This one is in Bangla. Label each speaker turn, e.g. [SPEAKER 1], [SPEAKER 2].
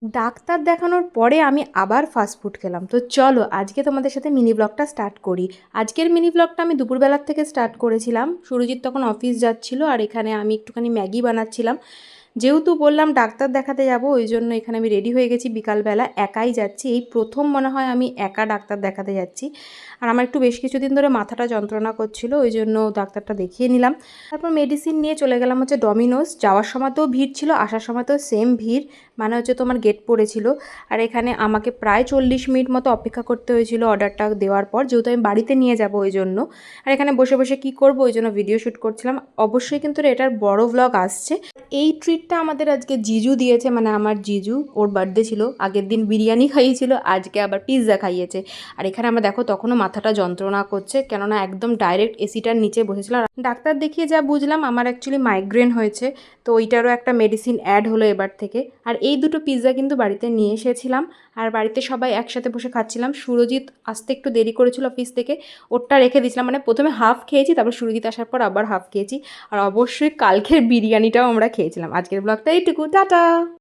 [SPEAKER 1] ডাক্তার দেখানোর পরে আমি আবার ফাস্ট ফুড খেলাম। তো চলো আজকে তোমাদের সাথে মিনি ব্লগটা স্টার্ট করি। আজকের মিনি ব্লগটা আমি দুপুরবেলার থেকে স্টার্ট করেছিলাম। সুরজিৎ তখন অফিস যাচ্ছিল আর এখানে আমি একটুখানি ম্যাগি বানাচ্ছিলাম। যেহেতু বললাম ডাক্তার দেখাতে যাব, ওই জন্য এখানে আমি রেডি হয়ে গেছি, বিকালবেলা একাই যাচ্ছি। এই প্রথম মনে হয় আমি একা ডাক্তার দেখাতে যাচ্ছি। আর আমার একটু বেশ কিছুদিন ধরে মাথাটা যন্ত্রণা করছিল, ওই জন্য ডাক্তারটা দেখিয়ে নিলাম। তারপর মেডিসিন নিয়ে চলে গেলাম হচ্ছে ডমিনোস। যাওয়ার সময়তেও ভিড় ছিল, আসার সময়তেও সেম ভিড়, মানে হচ্ছে তোমার গেট পড়েছিল। আর এখানে আমাকে প্রায় 40 মিনিট মতো অপেক্ষা করতে হয়েছিল অর্ডারটা দেওয়ার পর, যেহেতু আমি বাড়িতে নিয়ে যাব ওই জন্য। আর এখানে বসে বসে কী করবো, ওই জন্য ভিডিও শ্যুট করছিলাম। অবশ্যই কিন্তু এটার বড় ভ্লগ আসছে। এই ট্রিটটা আমাদের আজকে জিজু দিয়েছে, মানে আমার জিজু, ওর বার্থডে ছিল, আগের দিন বিরিয়ানি খাইয়েছিল, আজকে আবার পিৎজা খাইয়েছে। আর এখানে আমরা দেখো তখনও মাথাটা যন্ত্রণা করছে, কেননা একদম ডাইরেক্ট এসিটার নিচে বসেছিল। আর ডাক্তার দেখিয়ে যা বুঝলাম আমার অ্যাকচুয়ালি মাইগ্রেন হয়েছে, তো ওইটারও একটা মেডিসিন অ্যাড হলো এবার থেকে। আর এই দুটো পিৎজা কিন্তু বাড়িতে নিয়ে এসেছিলাম, আর বাড়িতে সবাই একসাথে বসে খাচ্ছিলাম। সুরজিৎ আসতে একটু দেরি করেছিল অফিস থেকে, ওরটা রেখে দিয়েছিলাম, মানে প্রথমে হাফ খেয়েছি, তারপর সুরজিৎ আসার পর আবার হাফ খেয়েছি। আর অবশ্যই কালকের বিরিয়ানিটাও আমরা খেয়েছিলাম। আজকের ব্লগটা এইটুকু, টাটা।